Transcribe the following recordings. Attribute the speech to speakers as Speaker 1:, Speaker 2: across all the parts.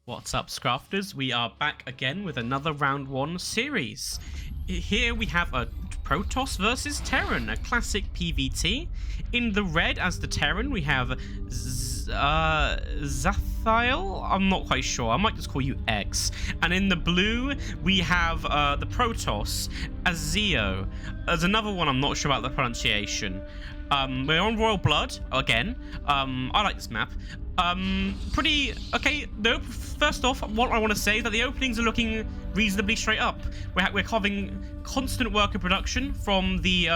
Speaker 1: What's up, Scrafters? We are back again with another round 1 series. Here we have a Protoss versus Terran, a classic PvT. In the red as the Terran, we have Xathail? I'm not quite sure. I might just call you X. And in the blue, we have the Protoss, Aszeo. There's another one I'm not sure about the pronunciation. We're on Royal Blood again. I like this map. Pretty okay. Nope. First off, what I want to say is that the openings are looking reasonably straight up. We're having constant worker production from the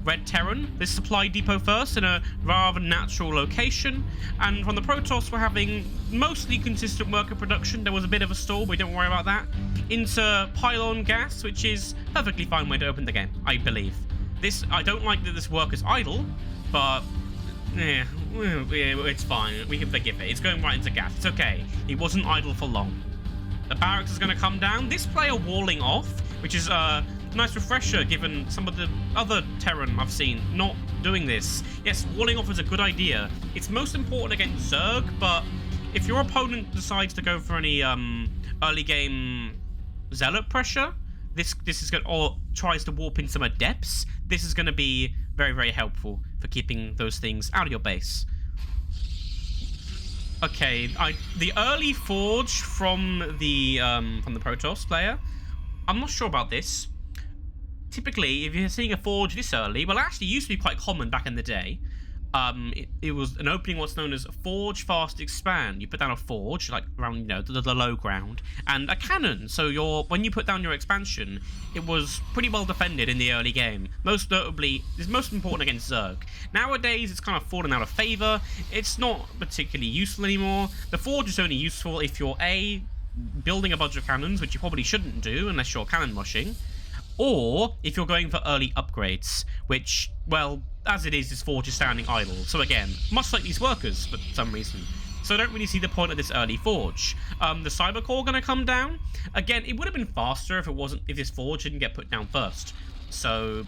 Speaker 1: Red Terran, this supply depot first in a rather natural location, and from the Protoss we're having mostly consistent worker production. There was a bit of a stall, but don't worry about that. Into pylon gas, which is perfectly fine way to open the game, I believe. I don't like that this work is idle, but yeah, it's fine. We can forgive it. It's going right into gas. It's okay. It wasn't idle for long. The barracks is going to come down. This player walling off, which is a nice refresher given some of the other Terran I've seen not doing this. Yes, walling off is a good idea. It's most important against Zerg, but if your opponent decides to go for any early game zealot pressure, this is going, or tries to warp in some adepts, this is going to be very, very helpful for keeping those things out of your base. Okay, the early forge from the Protoss player, I'm not sure about this. Typically, if you're seeing a forge this early, well, actually, it used to be quite common back in the day. It was an opening, what's known as forge fast expand. You put down a forge, like around, the low ground, and a cannon. So when you put down your expansion, it was pretty well defended in the early game. Most notably, it's most important against Zerg. Nowadays, it's kind of fallen out of favor. It's not particularly useful anymore. The forge is only useful if you're building a bunch of cannons, which you probably shouldn't do unless you're cannon mushing, or if you're going for early upgrades, which, well, as it is, this forge is standing idle. So again, much like these workers for some reason. So I don't really see the point of this early forge. The cyber core going to come down. Again, it would have been faster if this forge didn't get put down first. So,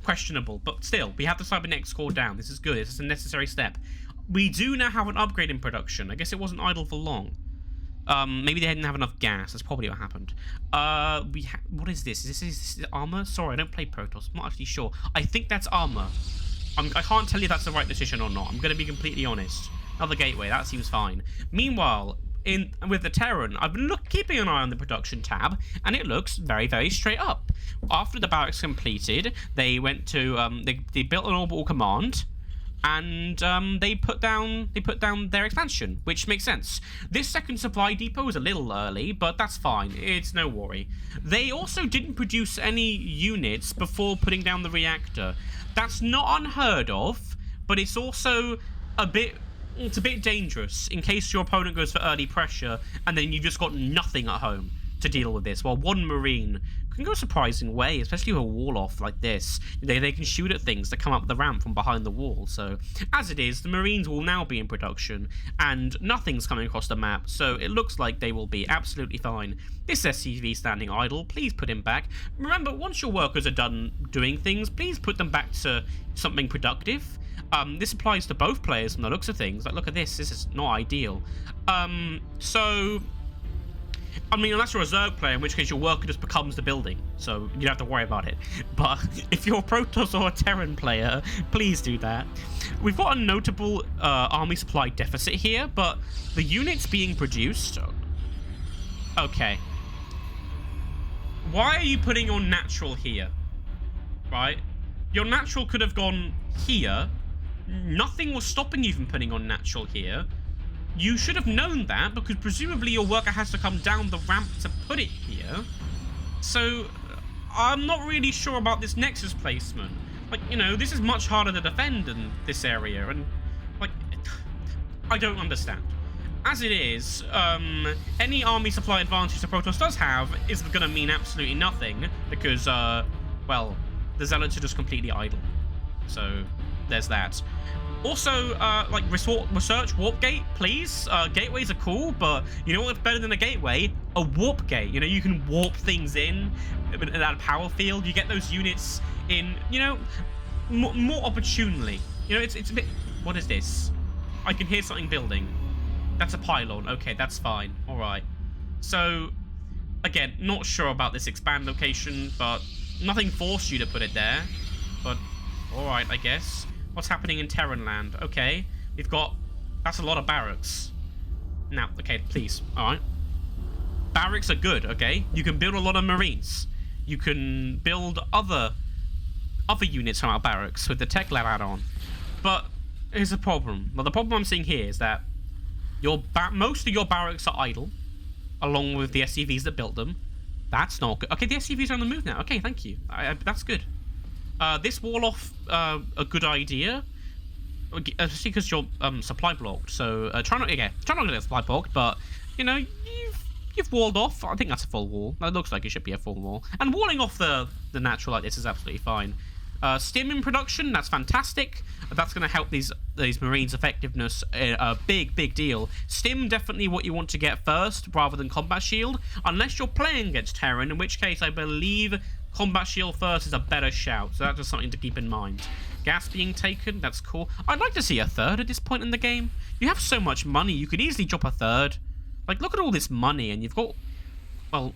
Speaker 1: questionable. But still, we have the cybernetics core down. This is good. This is a necessary step. We do now have an upgrade in production. I guess it wasn't idle for long. Maybe they didn't have enough gas. That's probably what happened. What is this? Is this armor? Sorry, I don't play Protoss. I'm not actually sure. I think that's armor. I can't tell you if that's the right decision or not. I'm going to be completely honest. Another gateway. That seems fine. Meanwhile, with the Terran, I've been keeping an eye on the production tab, and it looks very, very straight up. After the barracks completed, they went to they built an orbital command. And they put down their expansion, which makes sense. This second supply depot is a little early, but that's fine. It's no worry. They also didn't produce any units before putting down the reactor. That's not unheard of, but it's also a bit dangerous in case your opponent goes for early pressure and then you've just got nothing at home to deal with this. Well, one Marine can go a surprising way, especially with a wall off like this. They can shoot at things that come up the ramp from behind the wall. So as it is, the Marines will now be in production and nothing's coming across the map, so it looks like they will be absolutely fine. This SCV standing idle, please put him back. Remember, once your workers are done doing things, please put them back to something productive. This applies to both players from the looks of things. Like, look at this is not ideal. So I mean, unless you're a Zerg player, in which case your worker just becomes the building, so you don't have to worry about it. But if you're a Protoss or a Terran player, please do that. We've got a notable army supply deficit here, but the units being produced... Okay. Why are you putting your natural here? Right? Your natural could have gone here. Nothing was stopping you from putting on natural here. You should have known that, because presumably your worker has to come down the ramp to put it here. So, I'm not really sure about this Nexus placement. Like, this is much harder to defend in this area, and, like, I don't understand. As it is, any army supply advantage the Protoss does have is going to mean absolutely nothing, because, well, the Zealots are just completely idle. So, there's that. Also, like, research warp gate, please. Gateways are cool, but you know what's better than a gateway? A warp gate. You can warp things in that power field. You get those units in, more opportunely. It's a bit... What is this? I can hear something building. That's a pylon. Okay, that's fine. All right. So, again, not sure about this expand location, but nothing forced you to put it there. But, all right, I guess. What's happening in Terran land? Okay, we've got... That's a lot of barracks. Now, okay, please. All right. Barracks are good, okay? You can build a lot of Marines. You can build other units from our barracks with the tech lab add-on. But here's the problem. Well, the problem I'm seeing here is that most of your barracks are idle, along with the SCVs that built them. That's not good. Okay, the SCVs are on the move now. Okay, thank you. That's good. This wall off, a good idea, especially because you're supply blocked. So try not to get supply blocked. But you know, you've walled off. I think that's a full wall. That looks like it should be a full wall. And walling off the natural like this is absolutely fine. Stim in production, that's fantastic. That's going to help these Marines' effectiveness a big deal. Stim definitely what you want to get first rather than combat shield, unless you're playing against Terran, in which case I believe combat shield first is a better shout. So that's just something to keep in mind. Gas being taken, that's cool. I'd like to see a third at this point in the game. You have so much money, you could easily drop a third. Like, look at all this money, and you've got, well,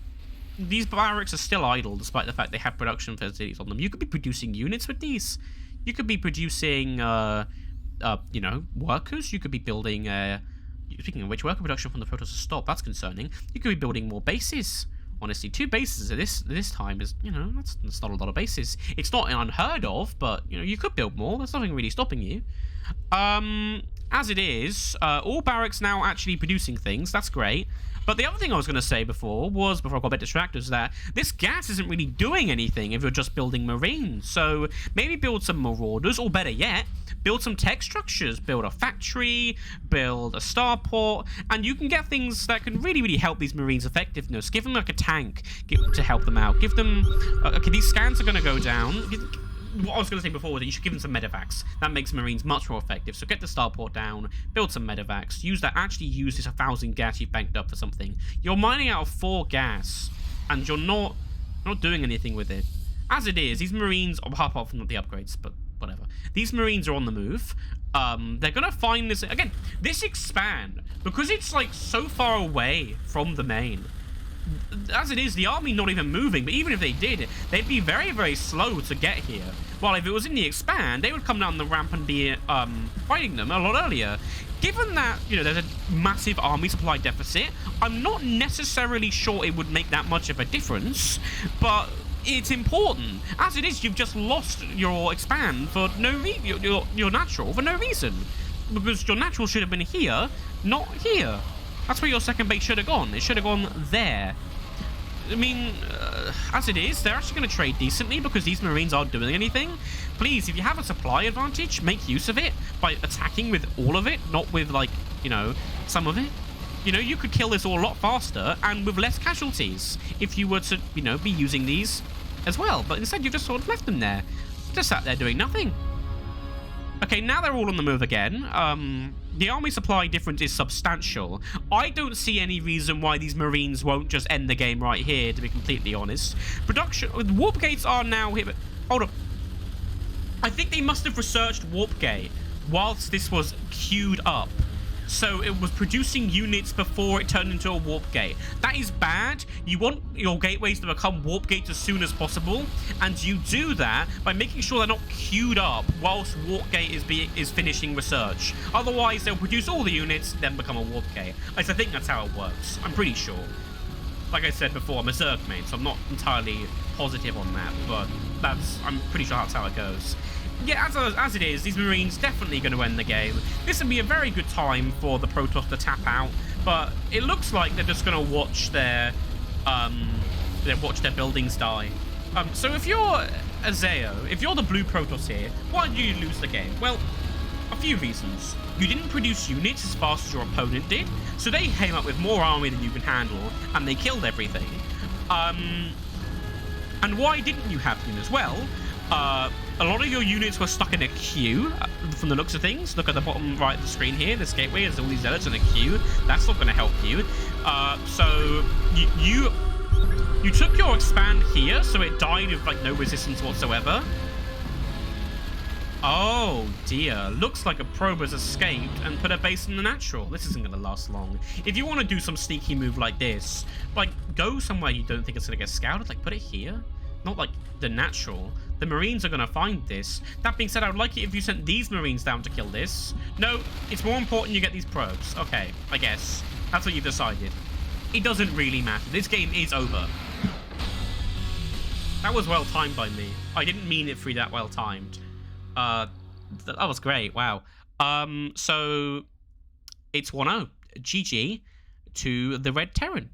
Speaker 1: these barracks are still idle despite the fact they have production facilities on them. You could be producing units with these. You could be producing, you know, workers. You could be building, speaking of which, worker production from the Protoss has stopped. That's concerning. You could be building more bases. Honestly, 2 bases at this time is, you know, that's not a lot of bases. It's not unheard of, but, you know, you could build more. There's nothing really stopping you. As it is, all barracks now actually producing things. That's great. But the other thing I was going to say before I got a bit distracted, is that this gas isn't really doing anything if you're just building Marines. So maybe build some Marauders, or better yet, build some tech structures. Build a factory, build a starport, and you can get things that can really help these Marines' effectiveness. Give them like a tank to help them out. Give them... okay, these scans are going to go down. What I was going to say before was that you should give them some medevacs. That makes Marines much more effective. So get the starport down, build some medevacs, actually use this 1,000 gas you've banked up for something. You're mining out of 4 gas, and you're not doing anything with it. As it is, these Marines, apart from the upgrades, but whatever. These Marines are on the move. They're going to find this... Again, this expand, because it's like so far away from the main. As it is, the army not even moving, but even if they did, they'd be very slow to get here. While if it was in the expand, they would come down the ramp and be fighting them a lot earlier. Given that, you know, there's a massive army supply deficit, I'm not necessarily sure it would make that much of a difference, but it's important. As it is, you've just lost your expand for no reason, your natural for no reason, because your natural should have been here, not here. That's where your second base should have gone. It should have gone there. I mean, as it is, they're actually going to trade decently because these Marines aren't doing anything. Please, if you have a supply advantage, make use of it by attacking with all of it, not with, like, you know, some of it. You know, you could kill this all a lot faster and with less casualties if you were to, you know, be using these as well. But instead, you've just sort of left them there. Just sat there doing nothing. Okay, now they're all on the move again. The army supply difference is substantial. I don't see any reason why these Marines won't just end the game right here, to be completely honest. Production... Warp gates are now here... Hold up. I think they must have researched warp gate whilst this was queued up. So it was producing units before it turned into a warp gate. That is bad. You want your gateways to become warp gates as soon as possible, and you do that by making sure they're not queued up whilst warp gate is finishing research. Otherwise, they'll produce all the units, then become a warp gate. I think that's how it works. I'm pretty sure. Like I said before, I'm a Zerg main, so I'm not entirely positive on that, but I'm pretty sure that's how it goes. Yeah, as it is, these Marines definitely going to end the game. This would be a very good time for the Protoss to tap out, but it looks like they're just going to watch their buildings die. So if you're Aszeo, if you're the blue Protoss here, why did you lose the game? Well, a few reasons. You didn't produce units as fast as your opponent did, so they came up with more army than you can handle, and they killed everything. And why didn't you have units? Well, a lot of your units were stuck in a queue, from the looks of things. Look at the bottom right of the screen here. This gateway has all these zealots in a queue. That's not going to help you. So you took your expand here, so it died with like no resistance whatsoever. Oh dear, looks like a probe has escaped and put a base in the natural. This isn't going to last long. If you want to do some sneaky move like this, like go somewhere you don't think it's going to get scouted, like put it here. Not like the natural. The Marines are going to find this. That being said, I would like it if you sent these Marines down to kill this. No, it's more important you get these probes. Okay, I guess. That's what you've decided. It doesn't really matter. This game is over. That was well timed by me. I didn't mean it to be that well timed. That was great. Wow. So it's 1-0. GG to the Red Terran.